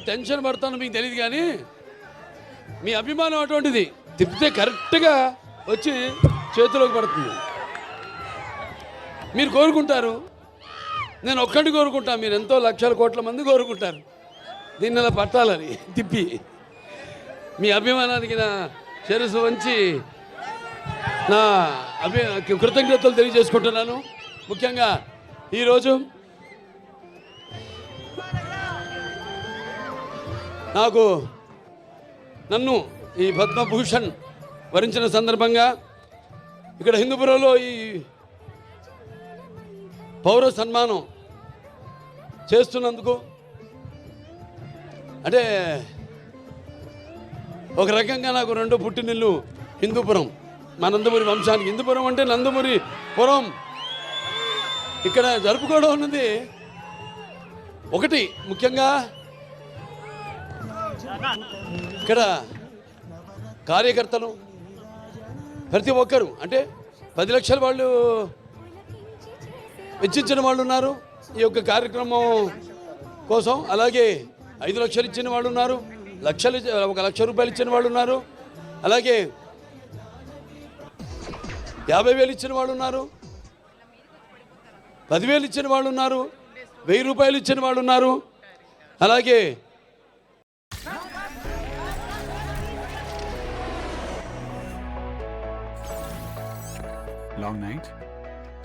Tension పడతానో మీకు తెలియదు, కానీ మీ అభిమానం అటువంటిది. తిప్పితే కరెక్ట్గా వచ్చి చేతిలోకి పడుతుంది. మీరు కోరుకుంటారు, నేను ఒక్కటి కోరుకుంటాను, మీరు ఎంతో లక్షల కోట్ల మంది కోరుకుంటారు దీన్ని ఇలా పట్టాలని. తిప్పి మీ అభిమానానికి నా శిరస్సు వంచి నా కృతజ్ఞతలు తెలియజేసుకుంటున్నాను. ముఖ్యంగా ఈరోజు నన్ను ఈ పద్మభూషణ్ వరించిన సందర్భంగా ఇక్కడ హిందూపురంలో ఈ పౌర సన్మానం చేస్తున్నందుకు, అంటే ఒక రకంగా నాకు రెండో పుట్టినిల్లు హిందూపురం, మా నందమూరి వంశానికి. హిందూపురం అంటే నందమూరి పురం. ఇక్కడ జరుపుకోవడం అన్నది ఒకటి. ముఖ్యంగా ఇక్కడ కార్యకర్తలు ప్రతి ఒక్కరు, అంటే 10 లక్షల వాళ్ళు వెచ్చించిన వాళ్ళు ఉన్నారు ఈ యొక్క కార్యక్రమం కోసం. అలాగే 5 లక్షలు ఇచ్చిన వాళ్ళు ఉన్నారు, 1 లక్ష రూపాయలు ఇచ్చిన వాళ్ళు ఉన్నారు, అలాగే 50,000 ఇచ్చిన వాళ్ళు ఉన్నారు, 10,000 ఇచ్చిన వాళ్ళు ఉన్నారు, 1000 రూపాయలు ఇచ్చిన వాళ్ళు ఉన్నారు. అలాగే Long night?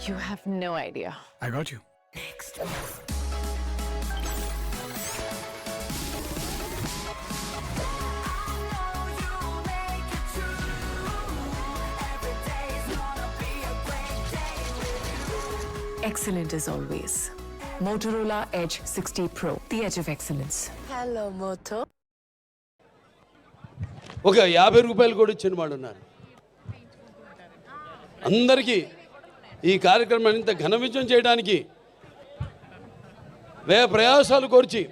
You have no idea. I got you. Next. Excellent as always. Motorola Edge 60 Pro, the edge of excellence. Hello, Moto. ఒక 50 రూపాయలు కూడా ఇచ్చిన వాళ్ళు ఉన్నారు. అందరికీ ఈ కార్యక్రమాన్ని ఇంత ఘన విజయం చేయడానికి వ్యయ ప్రయాసాలు కోర్చి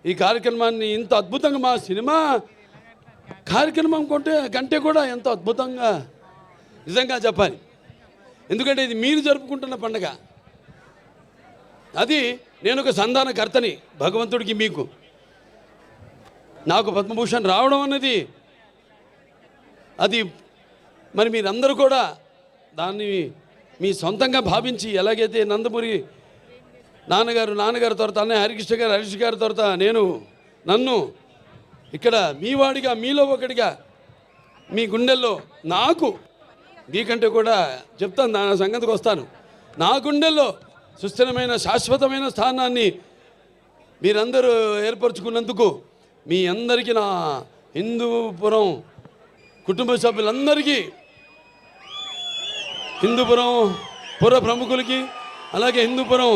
ఈ కార్యక్రమాన్ని ఇంత అద్భుతంగా, మా సినిమా కార్యక్రమం కంటే కూడా ఎంతో అద్భుతంగా నిజంగా చెప్పాలి. ఎందుకంటే ఇది మీరు జరుపుకుంటున్న పండుగ. అది నేను ఒక సంధానకర్తని భగవంతుడికి, మీకు. నాకు పద్మభూషణ్ రావడం అన్నది అది మరి మీరందరూ కూడా దాన్ని మీ సొంతంగా భావించి, ఎలాగైతే నందమూరి నాన్నగారు తర్వాత అన్నయ్య హరికృష్ణ గారి తర్వాత నన్ను ఇక్కడ మీ వాడిగా, మీలో ఒకటిగా, మీ గుండెల్లో నాకు మీకంటే కూడా చెప్తాను, నా సంగతికి వస్తాను, నా గుండెల్లో సుస్థిరమైన శాశ్వతమైన స్థానాన్ని మీరందరూ ఏర్పరచుకున్నందుకు మీ అందరికీ, నా హిందూపురం కుటుంబ సభ్యులందరికీ, హిందూపురం పుర ప్రముఖులకి, అలాగే హిందూపురం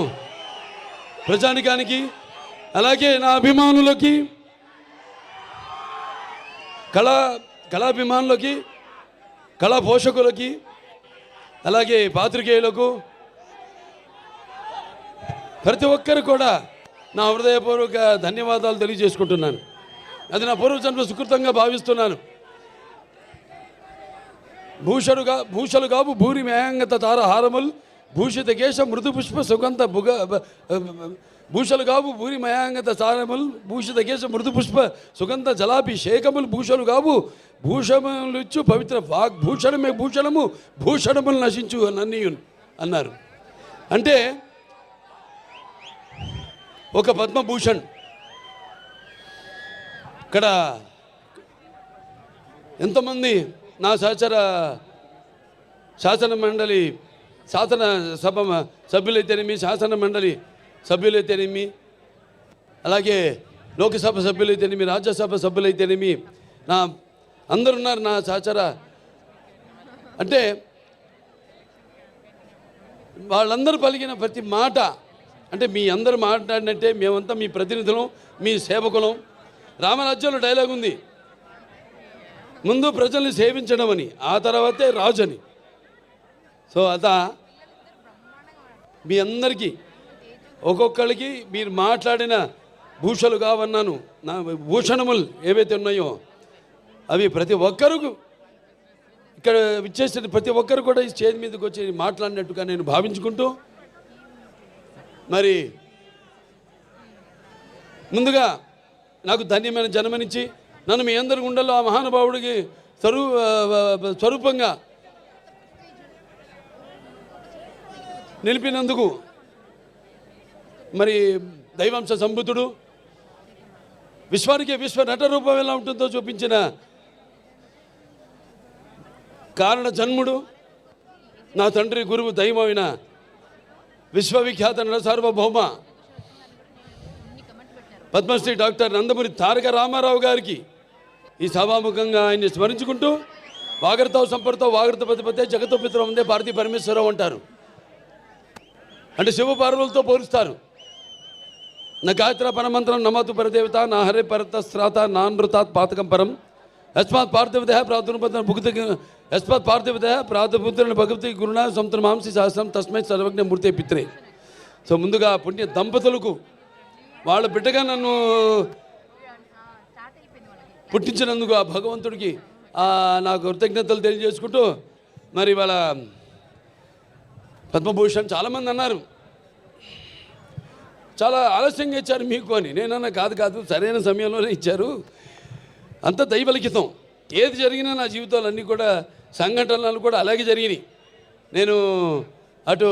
ప్రజానికానికి, అలాగే నా అభిమానులకి, కళాభిమానులకి, కళా పోషకులకి, అలాగే పాత్రికేయులకు, ప్రతి ఒక్కరు కూడా నా హృదయపూర్వక ధన్యవాదాలు తెలియజేసుకుంటున్నాను. అది నా పూర్వజన్మ సుకృతంగా భావిస్తున్నాను. భూషలు గాబు భూరి మేయంగత తారహారముల్ భూషిత కేశ మృదు పుష్ప సుగంధ భూషలు గాబు భూరి మయాంగత తారముల్ భూషిత కేశ మృదు పుష్ప సుగంధ జలాభిషేకములు భూషలు గాబు భూషములిచ్చు పవిత్ర వాగ్భూషణమే భూషణము భూషణములు నశించు నన్నీయున్ అన్నారు. అంటే ఒక పద్మభూషణ్ ఇక్కడ ఎంతోమంది నా శాసన మండలి శాసనసభ సభ్యులైతేనేమి, శాసన మండలి సభ్యులైతేనేమి, అలాగే లోక్సభ సభ్యులైతేనేమి, రాజ్యసభ సభ్యులైతేనేమి, నా అందరున్నారు నా సహచర. అంటే వాళ్ళందరూ పలికిన ప్రతి మాట, అంటే మీ అందరూ మాట్లాడినట్టే మేమంతా మీ ప్రతినిధులం, మీ సేవకులం. రామరాజ్యంలో డైలాగ్ ఉంది, ముందు ప్రజల్ని సేవించడం అని, ఆ తర్వాతే రాజు అని. సో మీ అందరికీ ఒక్కొక్కరికి మీరు మాట్లాడిన భూషలు కావన్నాను, నా భూషణములు ఏవైతే ఉన్నాయో అవి ప్రతి ఒక్కరు ఇక్కడ విచ్చేసిన ప్రతి ఒక్కరు కూడా ఈ స్టేజ్ మీదకి వచ్చి మాట్లాడినట్టుగా నేను భావించుకుంటూ, మరి ముందుగా నాకు ధన్యమైన జన్మనిచ్చి నన్ను మీ అందరి గుండెల్లో ఆ మహానుభావుడికి స్వరూపంగా నిలిపినందుకు మరి దైవాంశ సంభూతుడు విశ్వానికి విశ్వ నట రూపం ఎలా ఉంటుందో చూపించిన కారణ జన్ముడు నా తండ్రి గురువు దైవమైన విశ్వవిఖ్యాత నట సార్వభౌమ పద్మశ్రీ డాక్టర్ నందమూరి తారక రామారావు గారికి ఈ సభాముఖంగా ఆయన్ని స్మరించుకుంటూ వాగర్తావు సంపర్తో వాగర్త పతిపతే జగతో పితరం ఉందే భారతీ పరమేశ్వరరావు అంటారు. అంటే శివపార్వలతో పోలుస్తారు. నా గాయత్ర పరమంత్రం నమతు పరదేవత నా హరే పరత శ్రాత నా నృతాత్ పాతకం పరం యస్మాత్ పార్థివత ప్రాతుర్పద భుక్తి యస్మాత్ పార్థివత ప్రాతుపుత్రుని భగవతి గురుణ సంతమాంసి సహస్రం తస్మై సర్వజ్ఞ మూర్తే పిత్రే. సో ముందుగా పుణ్య దంపతులకు వాళ్ళ బిడ్డగా నన్ను పుట్టించినందుకు ఆ భగవంతుడికి నాకు కృతజ్ఞతలు తెలియజేసుకుంటూ మరి వాళ్ళ పద్మభూషణ్ చాలామంది అన్నారు చాలా ఆలస్యంగా ఇచ్చారు మీకు అని. నేనన్నా కాదు సరైన సమయంలోనే ఇచ్చారు. అంత దైవలిఖితం. ఏది జరిగినా నా జీవితాలు అన్నీ కూడా సంఘటనలు కూడా అలాగే జరిగినాయి. నేను అటు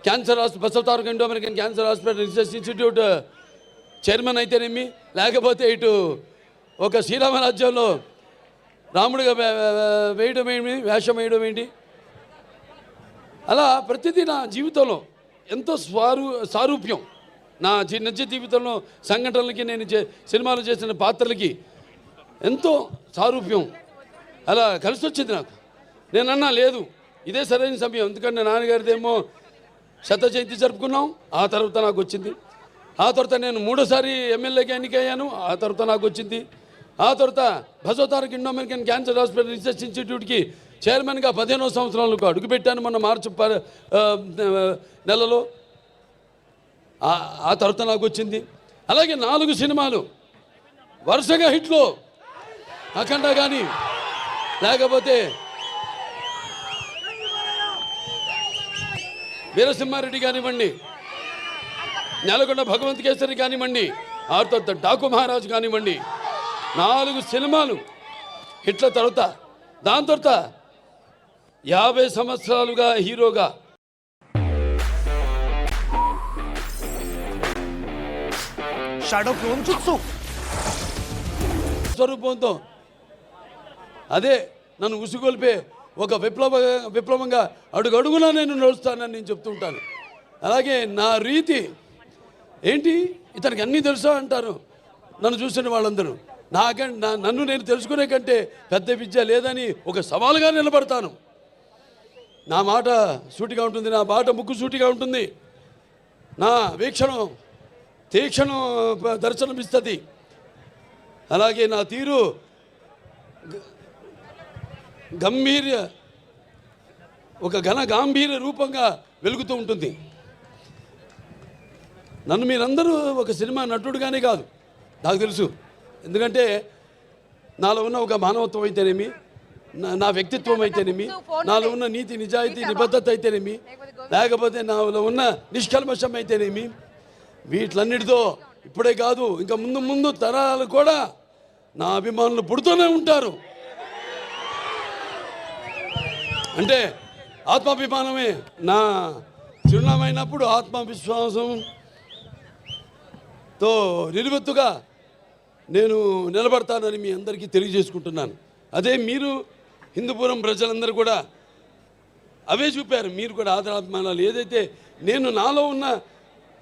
cancer hospital Basavataraka Indo American cancer hospital research institute chairman అయితేనేమి, లేకపోతే ఇటు ఒక శ్రీరామరాజ్యంలో రాముడిగా వేయడం ఏంటి, వేషం వేయడం ఏంటి, అలా ప్రతిదీ నా జీవితంలో ఎంతో సారూప్యం. నా నిజ జీవితంలో సంఘటనలకి నేను సినిమాలు చేసిన పాత్రలకి ఎంతో సారూప్యం అలా కలిసి వచ్చింది నాకు. నేనన్నా లేదు ఇదే సరైన సమయం. ఎందుకంటే నాన్నగారిదేమో శత జయంతి జరుపుకున్నాం, ఆ తర్వాత నాకు వచ్చింది. ఆ తర్వాత నేను 3వ ఎమ్మెల్యేగా ఎన్నికయ్యాను, ఆ తర్వాత నాకు వచ్చింది. ఆ తర్వాత Basavataraka Indo American cancer hospital research ఇన్స్టిట్యూట్కి చైర్మన్గా 15వ సంవత్సరంలో అడుగుపెట్టాను మొన్న మార్చి నెలలో. ఆ తర్వాత నాకు వచ్చింది. అలాగే 4 సినిమాలు వరుసగా హిట్లో, అఖండ కానీ లేకపోతే వీరసింహారెడ్డి కానివ్వండి, నెలకొండ భగవంత్ కేసరి కానివ్వండి, ఆ తర్వాత డాకు మహారాజు కానివ్వండి, 4 సినిమాలు హిట్ల తర్వాత దాని తర్వాత 50 సంవత్సరాలుగా హీరోగా స్వరూపంతో అదే నన్ను ఉసిగొల్పే ఒక విప్లవంగా అడుగడుగునా నేను నడుస్తానని నేను చెప్తూ ఉంటాను. అలాగే నా రీతి ఏంటి, ఇతనికి అన్నీ తెలుసా అంటారు నన్ను చూసిన వాళ్ళందరూ. నన్ను నేను తెలుసుకునే కంటే పెద్ద విద్య లేదని ఒక సవాలుగా నిలబడతాను. నా మాట సూటిగా ఉంటుంది, నా మాట ముక్కు సూటిగా ఉంటుంది, నా వీక్షణం తీక్షణం దర్శనమిస్తుంది. అలాగే నా తీరు ఒక గాంభీర్య రూపంగా వెలుగుతూ ఉంటుంది. నన్ను మీరందరూ ఒక సినిమా నటుడుగానే కాదు నాకు తెలుసు. ఎందుకంటే నాలో ఉన్న ఒక మానవత్వం అయితేనేమి, నా వ్యక్తిత్వం అయితేనేమి, నాలో ఉన్న నీతి నిజాయితీ నిబద్ధత అయితేనేమి, లేకపోతే నాలో ఉన్న నిష్కల్మషం అయితేనేమి, వీటిలన్నిటితో ఇప్పుడే కాదు ఇంకా ముందు తరాలు కూడా నా అభిమానులు పుడుతూనే ఉంటారు. అంటే ఆత్మాభిమానమే నా చిరునామైనప్పుడు ఆత్మవిశ్వాసంతో నిలువెత్తుగా నేను నిలబడతానని మీ అందరికీ తెలియజేసుకుంటున్నాను. అదే మీరు హిందూపురం ప్రజలందరూ కూడా అవే చూపారు. మీరు కూడా ఆదరాభిమానాలు ఏదైతే నేను నాలో ఉన్న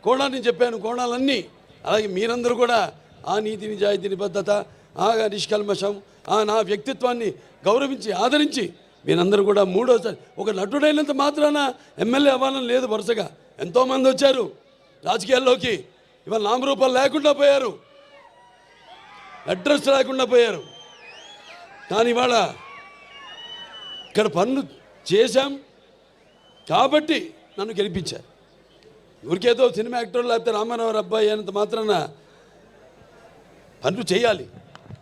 కోణాన్ని చెప్పాను, కోణాలన్నీ అలాగే మీరందరూ కూడా ఆ నీతి నిజాయితీ నిబద్ధత, ఆ నిష్కల్మషం, నా వ్యక్తిత్వాన్ని గౌరవించి ఆదరించి మీరందరూ కూడా 3వసారి ఒక నటుడైనంత మాత్రాన ఎమ్మెల్యే అవ్వాలని లేదు. వరుసగా ఎంతోమంది వచ్చారు రాజకీయాల్లోకి, ఇవాళ నామరూపాలు లేకుండా పోయారు, అడ్రస్ లేకుండా పోయారు. కానీ ఇవాళ ఇక్కడ పనులు చేశాం కాబట్టి నన్ను గెలిపించారు. ఊరికేదో సినిమా యాక్టర్ లేకపోతే రామారావు అబ్బాయి అయినంత మాత్రాన పనులు చేయాలి.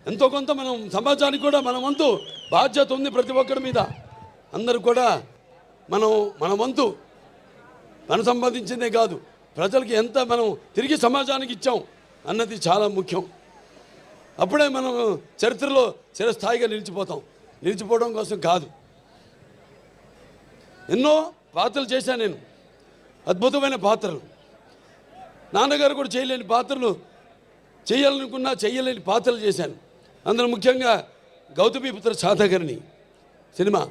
ఎంతో కొంత మనం సమాజానికి కూడా మన వంతు బాధ్యత ఉంది ప్రతి ఒక్కరి మీద. అందరూ కూడా మన వంతు మనం సంపాదించిందే కాదు, ప్రజలకి ఎంత మనం తిరిగి సమాజానికి ఇచ్చాం అన్నది చాలా ముఖ్యం. అప్పుడే మనం చరిత్రలో చిరస్థాయిగా నిలిచిపోవడం కోసం కాదు. ఎన్నో పాత్రలు చేశాను నేను, అద్భుతమైన పాత్రలు. నాన్నగారు కూడా చేయలేని పాత్రలు, చేయాలనుకున్నా చేయలేని పాత్రలు చేశాను. అందులో ముఖ్యంగా గౌతమిపుత్ర శాతకర్ణి సినిమా.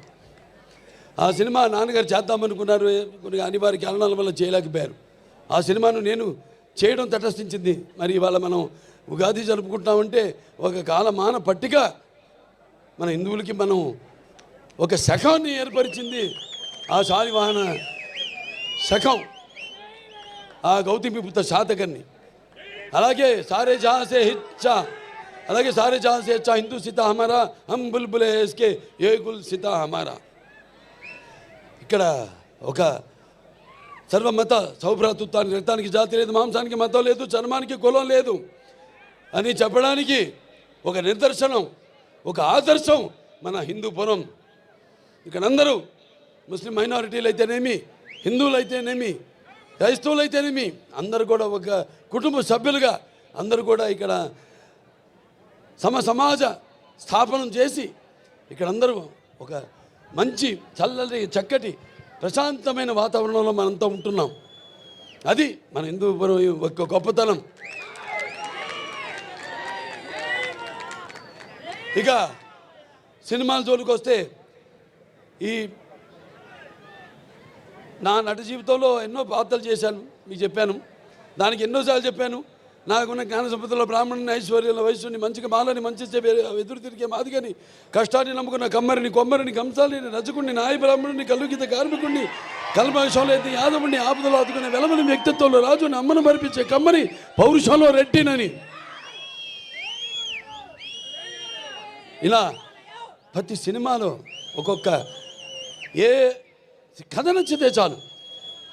ఆ సినిమా నాన్నగారు చేద్దామనుకున్నారు, కొన్ని అనివార్య కారణాల వల్ల చేయలేకపోయారు. ఆ సినిమాను నేను చేయడం తటస్థించింది. మరి ఇవాళ మనం ఉగాది జరుపుకుంటామంటే ఒక కాలమాన పట్టిక మన హిందువులకి మనం ఒక శకాన్ని ఏర్పరిచింది. ఆ శాలివాహన శకం, ఆ గౌతమిపుత్ర శాతకర్ణి. అలాగే సారే జహాసే హిచ్చా, అలాగే సారే జహాసే హెచ్చా హిందూ సీతా హమారా, హమ్ బుల్బులే ఇస్కే ఏ గుల్ సీతా హమారా. ఇక్కడ ఒక సర్వమత సౌభ్రాతృత్వానికి, రక్తానికి జాతి లేదు, మాంసానికి మతం లేదు, చర్మానికి కులం లేదు అని చెప్పడానికి ఒక నిదర్శనం, ఒక ఆదర్శం మన హిందూపురం. ఇక్కడ అందరూ ముస్లిం మైనారిటీలు అయితేనేమి, హిందువులు అయితేనేమి, క్రైస్తవులు అయితేనేమి, అందరూ కూడా ఒక కుటుంబ సభ్యులుగా అందరూ కూడా ఇక్కడ సమాజ స్థాపనం చేసి ఇక్కడ అందరూ ఒక మంచి చల్లటి చక్కటి ప్రశాంతమైన వాతావరణంలో మనంతా ఉంటున్నాం. అది మన హిందూపురం ఒక గొప్పతనం. ఇక సినిమాల జోలికి వస్తే, ఈ నా నట జీవితంలో ఎన్నో పాత్రలు చేశాను, మీకు చెప్పాను. దానికి ఎన్నోసార్లు చెప్పాను. నాకున్న జ్ఞాన సంపదలో బ్రాహ్మణుని, ఐశ్వర్యంలో వయస్సుని, మంచిగా మాలని, మంచి ఎదురు తిరిగే మాదిగని, కష్టాన్ని నమ్ముకున్న కమ్మరిని, కొమ్మరిని, కంసాలిని, రజకుడిని, నాయ బ్రాహ్మణుని, కల్లుగీత కార్మికుడిని, కల్మషంలో ఎత్తి యాదవుని, ఆపదలో ఆదుకునే వెలమని, వ్యక్తిత్వంలో రాజుని, అమ్మను మరిపించే కమ్మని, పౌరుషంలో రెట్టినని, ఇలా ప్రతి సినిమాలో ఒక్కొక్క ఏ కథ నచ్చితే చాలు,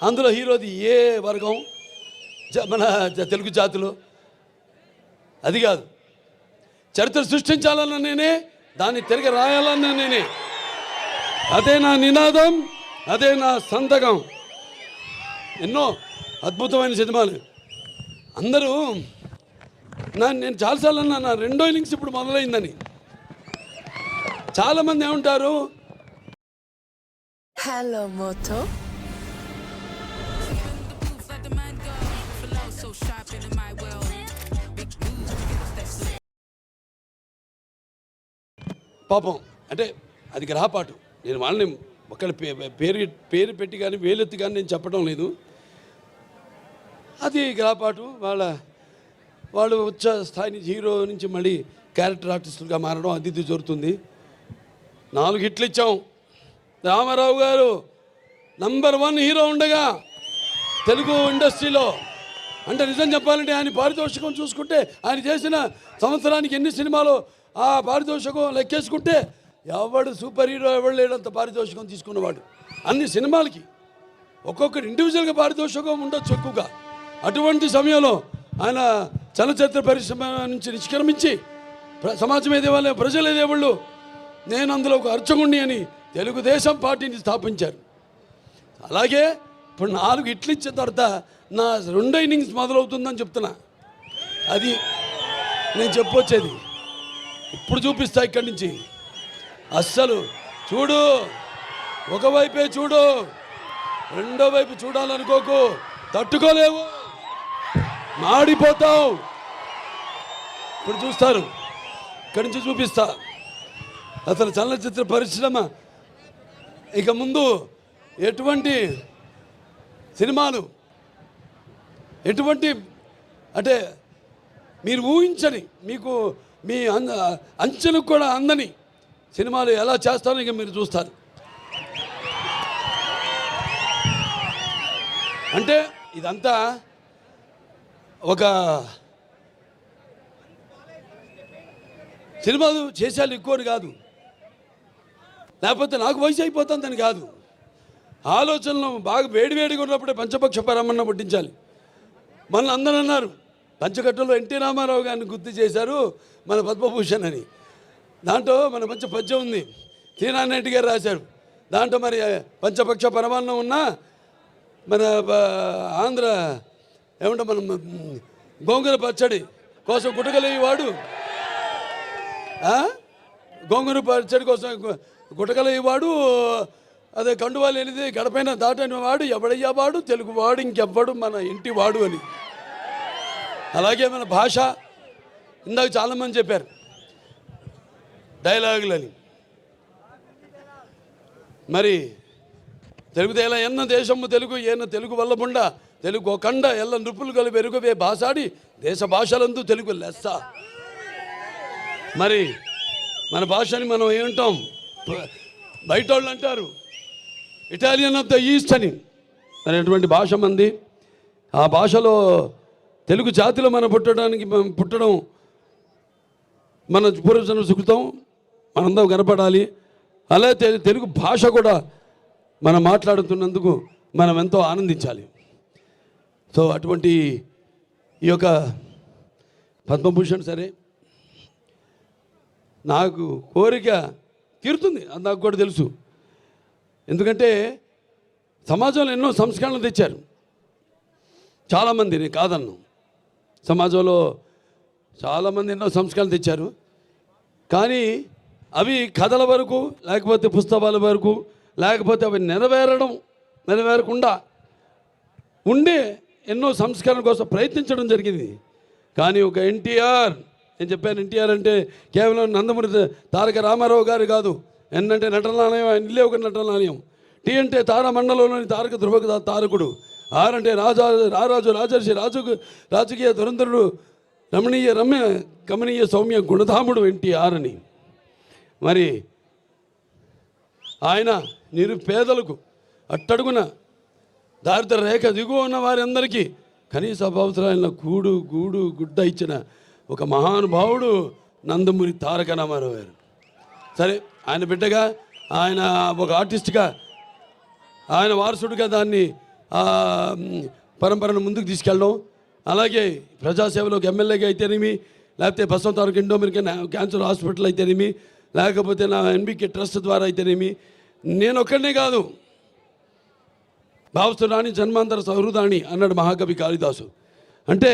అందులో హీరోది ఏ వర్గం, మన తెలుగు జాతిలో అది కాదు. చరిత్ర సృష్టించాలన్న నేనే, దాన్ని తిరిగి రాయాలన్న నేనే. అదే నా నినాదం, అదే నా సంతకం. ఎన్నో అద్భుతమైన సినిమాలు. అందరూ నేను చాలాసార్లు అన్నా, నా రెండో ఇన్నింగ్స్ ఇప్పుడు మొదలైందని. చాలామంది ఏమంటారు, హలో మోటో, పాపం అంటే అది గ్రహపాటు. నేను వాళ్ళని ఒకళ్ళ పేరు పెట్టి కానీ వేలెత్తి కానీ నేను చెప్పడం లేదు. అది గ్రహపాటు. వాళ్ళు వచ్చే స్థాయి నుంచి, హీరో నుంచి మళ్ళీ క్యారెక్టర్ ఆర్టిస్టులుగా మారడం అది ఇది జరుగుతుంది. 4 హిట్లు ఇచ్చాం. రామారావు గారు నంబర్ 1 హీరో ఉండగా తెలుగు ఇండస్ట్రీలో, అంటే నిజం చెప్పాలంటే ఆయన పారితోషికం చూసుకుంటే, ఆయన చేసిన సంవత్సరానికి ఎన్ని సినిమాలు ఆ పారితోషికం లెక్కేసుకుంటే ఎవడు సూపర్ హీరో ఎవడు లేడంత పారితోషికం తీసుకున్నవాడు. అన్ని సినిమాలకి ఒక్కొక్కటి ఇండివిజువల్గా పారితోషికం ఉండొచ్చు ఎక్కువగా. అటువంటి సమయంలో ఆయన చలనచిత్ర పరిశ్రమ నుంచి నిష్క్రమించి సమాజం ఏదేవాళ్ళే, ప్రజలు ఏదేవాళ్ళు, నేను అందులో ఒక అర్చకుణ్ణి అని తెలుగుదేశం పార్టీని స్థాపించారు. అలాగే ఇప్పుడు 4 హిట్లు ఇచ్చిన తర్వాత నా రెండో ఇన్నింగ్స్ మొదలవుతుందని చెప్తున్నా. అది నేను చెప్పొచ్చేది. ఇప్పుడు చూపిస్తా ఇక్కడి నుంచి. అస్సలు చూడు, ఒకవైపే చూడు, రెండో వైపు చూడాలనుకోకు, తట్టుకోలేవు, మాడిపోతావు. ఇప్పుడు చూస్తారు, ఇక్కడి నుంచి చూపిస్తా. అసలు చలనచిత్ర పరిశ్రమ ఇక ముందు ఎటువంటి సినిమాలు, ఎటువంటి అంటే మీరు ఊహించని, మీకు మీ అంచెలకు కూడా అందని సినిమాలు ఎలా చేస్తారో ఇక మీరు చూస్తారు. అంటే ఇదంతా ఒక సినిమాలు చేసేయాలి ఎక్కువని కాదు, లేకపోతే నాకు వయసు అయిపోతుందని కాదు. ఆలోచనలు బాగా వేడివేడిగా ఉన్నప్పుడే పంచపక్ష పరమన్న పట్టించాలి. మన అందరూ అన్నారు, పంచకట్టులో ఎన్టీ రామారావు గారిని గుర్తు చేశారు మన పద్మభూషణ్ అని. దాంట్లో మన మంచి పద్యం ఉంది, శ్రీనారాయణ గారు రాశారు. దాంట్లో మరి పంచపక్ష పరమాన్నం ఉన్నా మన ఆంధ్ర ఏమంటే మనం గోంగూర పచ్చడి కోసం గుటకలేవాడు, గోంగూర పచ్చడి కోసం గుటకలేవాడు, అదే కండువాలు ఎనిది గడపైన దాటని వాడు ఎవడయ్యా వాడు, తెలుగువాడు ఇంకెవ్వడు మన ఇంటి వాడు అని. అలాగే మన భాష, ఇందాక చాలామంది చెప్పారు డైలాగులని. మరి తెలుగు తేల ఎన్న దేశము తెలుగు ఏన తెలుగు వల్లబుండ తెలుగు కండ ఎల్ల నృపులు కలిపి ఎరుగవే భాషాడి దేశ భాషలందు తెలుగు లెస్స. మరి మన భాషని మనం ఏమంటాం, బయట వాళ్ళు అంటారు ఇటాలియన్ ఆఫ్ ద ఈస్ట్ అని. మరి అటువంటి భాష మంది. ఆ భాషలో తెలుగు జాతిలో మనం పుట్టడం మన పూర్వజన్మ సుకృతం, మనందరం కనపడాలి. అలాగే తెలుగు భాష కూడా మనం మాట్లాడుతున్నందుకు మనం ఎంతో ఆనందించాలి. సో అటువంటి ఈ యొక్క పద్మభూషణ్ సరే నాకు కోరిక తీరుతుంది, అది నాకు కూడా తెలుసు. ఎందుకంటే సమాజంలో ఎన్నో సంస్కరణలు తెచ్చారు చాలామంది, నేను కాదన్ను. సమాజంలో చాలామంది ఎన్నో సంస్కరణలు తెచ్చారు, కానీ అవి కథల వరకు, లేకపోతే పుస్తకాల వరకు, లేకపోతే అవి నెరవేరకుండా ఉండే ఎన్నో సంస్కరణ కోసం ప్రయత్నించడం జరిగింది. కానీ ఒక ఎన్టీఆర్, నేను చెప్పాను ఎన్టీఆర్ అంటే కేవలం నందమూరి తారక రామారావు గారు కాదు. ఎన్ అంటే నటనాలయం, ఆయన ఇల్లే ఒక నటనాలయం. టీ అంటే తారమండలంలోని తారక ధ్రువ తారకుడు. ఆర్ అంటే రారాజు రాజర్షి రాజకీయ దురంధరుడు, రమణ కమనీయ సౌమ్య గుణధాముడు ఎన్టీఆర్ అని. మరి ఆయన నిరుపేదలకు, అట్టడుగున దారిద్ర రేఖ దిగువ ఉన్న వారందరికీ కనీస అవసరాలైన గూడు గుడ్డ ఇచ్చిన ఒక మహానుభావుడు నందమూరి తారక రామారావు గారు. సరే, ఆయన బిడ్డగా, ఆయన ఒక ఆర్టిస్ట్గా, ఆయన వారసుడిగా దాన్ని పరంపరను ముందుకు తీసుకెళ్ళడం, అలాగే ప్రజాసేవలోకి ఎమ్మెల్యేగా అయితేనేమి, లేకపోతే బసవంతారక ఇండో అమెరికన్ క్యాన్సర్ హాస్పిటల్ అయితేనేమి, లేకపోతే నా ఎన్బికే ట్రస్ట్ ద్వారా అయితేనేమి, నేను ఒక్కడనే కాదు, భావస్తురాణి జన్మాంతర సహృదాణి అన్నాడు మహాకవి కాళిదాసు. అంటే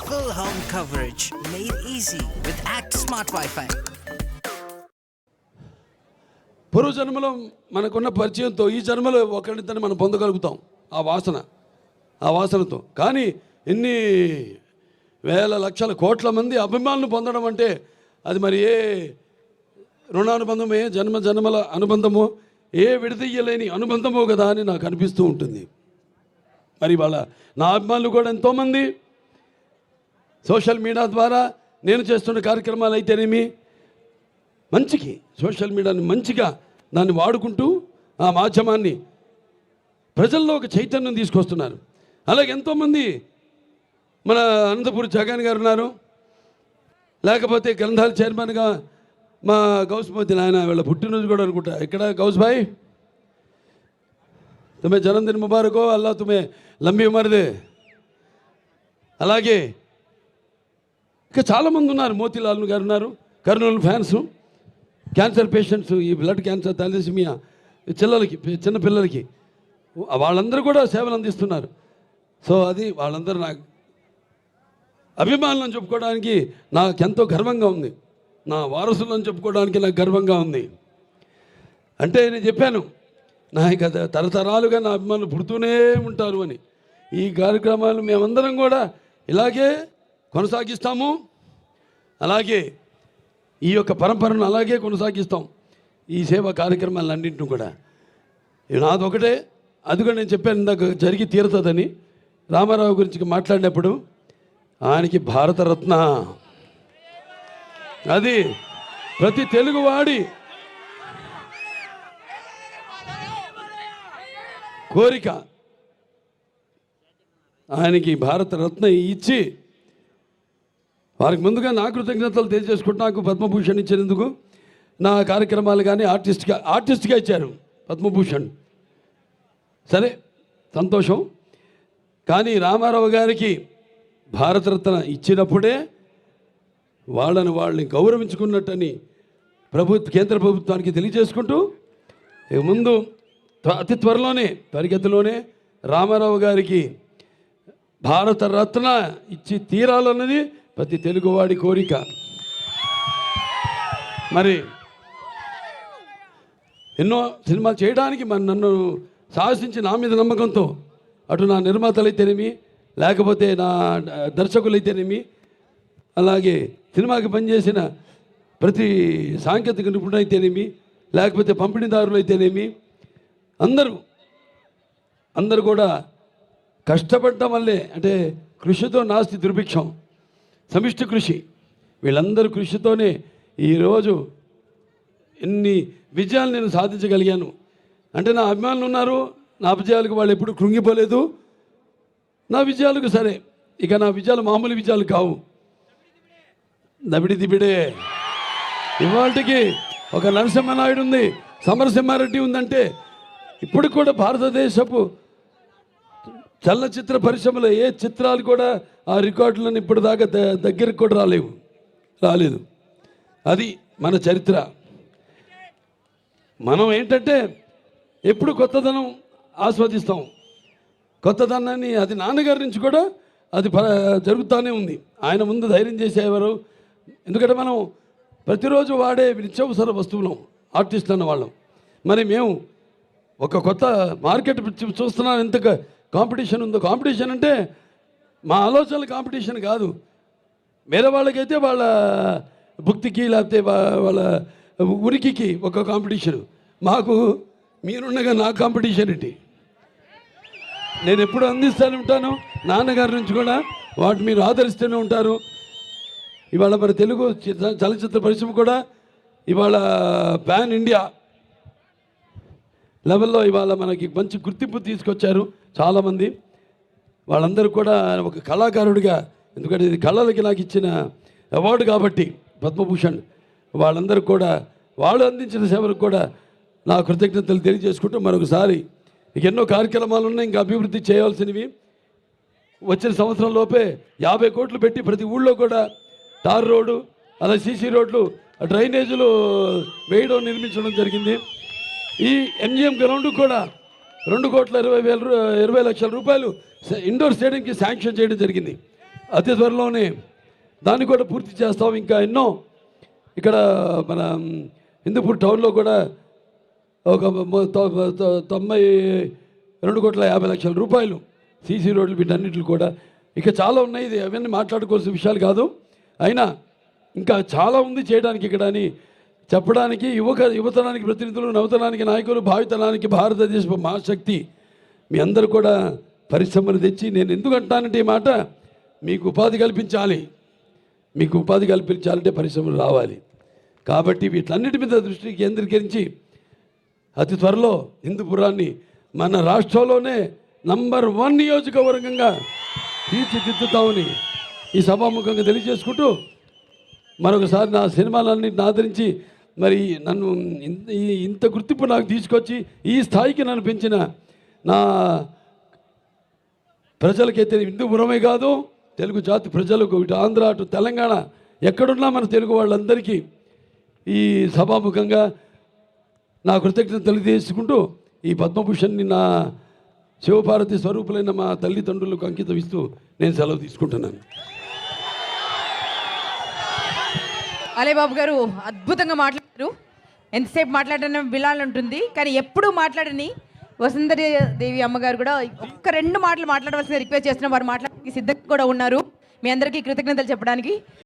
full home coverage made easy with Act Smart Wi-Fi. పూర్వజన్మలో మనకున్న పరిచయంతో ఈ జన్మలో ఒకరితోనే మనం పొందగలుగుతాం ఆ వాసనతో. కానీ ఎన్ని వేల లక్షల కోట్ల మంది అభిమానులు పొందడం అంటే అది మరి ఏ రుణానుబంధమో, ఏ జన్మల అనుబంధమో, ఏ విడదీయలేని అనుబంధమో కదా అని నాకు అనిపిస్తూ ఉంటుంది. మరి వాళ్ళ నా అభిమానులు కూడా ఎంతోమంది సోషల్ మీడియా ద్వారా నేను చేస్తున్న కార్యక్రమాలు అయితేనేమి, మంచికి సోషల్ మీడియాని మంచిగా దాన్ని వాడుకుంటూ ఆ మాధ్యమాన్ని ప్రజల్లో ఒక చైతన్యం తీసుకొస్తున్నారు. అలాగే ఎంతోమంది మన అనంతపురి జగన్ గారు ఉన్నారు, లేకపోతే గ్రంథాల చైర్మన్గా మా గౌస్మతి నాయన వీళ్ళ పుట్టినరోజు కూడా అనుకుంటా. ఇక్కడ గౌస్ భాయ్ తుమ్మే జన్మదిన ముబారకో, అల్లా తుమ్మే లంబీ ఉమర్దే. అలాగే ఇంకా చాలామంది ఉన్నారు, మోతీలాల్ గారు ఉన్నారు, కర్నూలు ఫ్యాన్స్, క్యాన్సర్ పేషెంట్స్, ఈ బ్లడ్ క్యాన్సర్, థాలసీమియా చిన్నపిల్లలకి వాళ్ళందరూ కూడా సేవలు అందిస్తున్నారు. సో అది వాళ్ళందరూ నాకు అభిమానులను చెప్పుకోవడానికి నాకెంతో గర్వంగా ఉంది, నా వారసులను చెప్పుకోవడానికి నాకు గర్వంగా ఉంది. అంటే నేను చెప్పాను, నా ఇక తరతరాలుగా నా అభిమానులు పుడుతూనే ఉంటారు అని. ఈ కార్యక్రమాలు మేమందరం కూడా ఇలాగే కొనసాగిస్తాము, అలాగే ఈ యొక్క పరంపరను అలాగే కొనసాగిస్తాం. ఈ సేవా కార్యక్రమాలన్నింటినీ కూడా నాదొకటే, అది కూడా నేను చెప్పాను ఇందాక జరిగి తీరుతుందని. రామారావు గురించి మాట్లాడినప్పుడు ఆయనకి భారతరత్న, అది ప్రతి తెలుగువాడి కోరిక. ఆయనకి భారతరత్న ఇచ్చి వారికి ముందుగా నా కృతజ్ఞతలు తెలియజేసుకుంటూ నాకు పద్మభూషణ్ ఇచ్చినందుకు, నా కార్యక్రమాలు కానీ ఆర్టిస్ట్గా ఇచ్చారు పద్మభూషణ్. సరే, సంతోషం. కానీ రామారావు గారికి భారతరత్న ఇచ్చినప్పుడే వాళ్ళని గౌరవించుకున్నట్టని కేంద్ర ప్రభుత్వానికి తెలియజేసుకుంటూ, ముందు అతి త్వరలోనే రామారావు గారికి భారత రత్న ఇచ్చి తీరాలన్నది ప్రతి తెలుగువాడి కోరిక. మరి ఎన్నో సినిమాలు చేయడానికి మరి నన్ను సాహసించి నా మీద నమ్మకంతో అటు నా నిర్మాతలైతేనేమి, లేకపోతే నా దర్శకులైతేనేమి, అలాగే సినిమాకి పనిచేసిన ప్రతి సాంకేతిక నిపుణులైతేనేమి, లేకపోతే పంపిణీదారులు అయితేనేమి, అందరూ కూడా కష్టపడటం వల్లే, అంటే కృషితో నాస్తి దుర్భిక్షం, సమిష్టి కృషి, వీళ్ళందరూ కృషితోనే ఈరోజు ఎన్ని విజయాలు నేను సాధించగలిగాను. అంటే నా అభిమానులు ఉన్నారు, నా విజయాలకు వాళ్ళు ఎప్పుడు కృంగిపోలేదు. నా విజయాలకు సరే, ఇక నా విజయాలు మామూలు విజయాలు కావు, దబిడి దిబిడే. ఇవాళకి ఒక నరసింహనాయుడు ఉంది, సమరసింహారెడ్డి ఉందంటే ఇప్పుడు కూడా భారతదేశపు చలనచిత్ర పరిశ్రమలో ఏ చిత్రాలు కూడా ఆ రికార్డులను ఇప్పటిదాకా దగ్గరికి కూడా రాలేదు. అది మన చరిత్ర. మనం ఏంటంటే ఎప్పుడు కొత్తదనం ఆస్వాదిస్తాం. కొత్తదనాన్ని అది నాన్నగారి నుంచి కూడా అది జరుగుతూనే ఉంది. ఆయన ముందు ధైర్యం చేసేవారు. ఎందుకంటే మనం ప్రతిరోజు వాడే నిత్యావసర వస్తువులం, ఆర్టిస్ట్ అన్న వాళ్ళం. మరి మేము ఒక కొత్త మార్కెట్ చూస్తున్నాం, ఎంత కాంపిటీషన్ ఉందో. కాంపిటీషన్ అంటే మా ఆలోచనల కాంపిటీషన్ కాదు. వేరే వాళ్ళకైతే వాళ్ళ భుక్తికి లేకపోతే వాళ్ళ ఉనికికి ఒక కాంపిటీషన్. మాకు మీరుండగా నా కాంపిటీషన్ ఏంటి? నేను ఎప్పుడు అందిస్తూనే ఉంటాను, నాన్నగారి నుంచి కూడా వాటిని మీరు ఆదరిస్తూనే ఉంటారు. ఇవాళ మరి తెలుగు చలనచిత్ర పరిశ్రమ కూడా ఇవాళ పాన్ ఇండియా లెవెల్లో ఇవాళ మనకి మంచి గుర్తింపు తీసుకొచ్చారు చాలామంది. వాళ్ళందరూ కూడా ఒక కళాకారుడిగా, ఎందుకంటే ఇది కళలకి నాకు ఇచ్చిన అవార్డు కాబట్టి పద్మభూషణ్, వాళ్ళందరూ కూడా వాళ్ళు అందించిన సేవలకు కూడా నా కృతజ్ఞతలు తెలియజేసుకుంటూ మరొకసారి ఇక ఎన్నో కార్యక్రమాలు ఉన్నాయి, ఇంకా అభివృద్ధి చేయాల్సినవి. వచ్చిన సంవత్సరం లోపే 50 కోట్లు పెట్టి ప్రతి ఊళ్ళో కూడా తార్ రోడ్డు, అలా సీసీ రోడ్లు, డ్రైనేజీలు వేయడం, నిర్మించడం జరిగింది. ఈ ఎంజిఎం గ్రౌండ్ కూడా 2,20,00,000 రూపాయలు ఇండోర్ స్టేడియంకి శాంక్షన్ చేయడం జరిగింది. అతి త్వరలోనే దాన్ని కూడా పూర్తి చేస్తాం. ఇంకా ఎన్నో ఇక్కడ మన హిందూపూర్ టౌన్లో కూడా ఒక 92,50,00,000 రూపాయలు సీసీ రోడ్లు, వీటన్నిటిని కూడా ఇక చాలా ఉన్నాయి. ఇది అవన్నీ మాట్లాడుకోవాల్సిన విషయాలు కాదు. అయినా ఇంకా చాలా ఉంది చేయడానికి ఇక్కడ అని చెప్పడానికి యువతరానికి ప్రతినిధులు, నవతరానికి నాయకులు, భావితరానికి భారతదేశపు మహాశక్తి మీ అందరూ కూడా పరిశ్రమలు తెచ్చి, నేను ఎందుకు అంటానంటే ఈ మాట, మీకు ఉపాధి కల్పించాలి. మీకు ఉపాధి కల్పించాలంటే పరిశ్రమలు రావాలి. కాబట్టి వీటన్నిటి మీద దృష్టి కేంద్రీకరించి అతి త్వరలో హిందూపురాన్ని మన రాష్ట్రంలోనే నంబర్ 1 నియోజకవర్గంగా తీర్చిదిద్దుతామని ఈ సభాముఖంగా తెలియజేసుకుంటూ, మరొకసారి నా సినిమాలన్నింటిని ఆదరించి మరి నన్ను ఇంత గుర్తింపు నాకు తీసుకొచ్చి ఈ స్థాయికి నన్ను పెంచిన నా ప్రజలకైతే హిందూపురమే కాదు, తెలుగు జాతి ప్రజలకు, ఇటు ఆంధ్ర అటు తెలంగాణ ఎక్కడున్నా మన తెలుగు వాళ్ళందరికీ ఈ సభాముఖంగా నా కృతజ్ఞతలు తెలియజేసుకుంటూ ఈ పద్మభూషణ్ని నా శివపార్వతి స్వరూపులైన మా తల్లిదండ్రులకు అంకితం ఇస్తూ నేను సెలవు తీసుకుంటున్నాను. అలేబాబు గారు అద్భుతంగా మాట్లాడారు. ఎంతసేపు మాట్లాడినా వినాలంటుంది, కానీ ఎప్పుడూ మాట్లాడని వసుంధరాదేవి అమ్మగారు కూడా ఒక్క 2 మాటలు మాట్లాడవలసిన రిక్వెస్ట్ చేస్తున్న వారు మాట్లాడడానికి సిద్ధంగా కూడా ఉన్నారు. మీ అందరికీ కృతజ్ఞతలు చెప్పడానికి.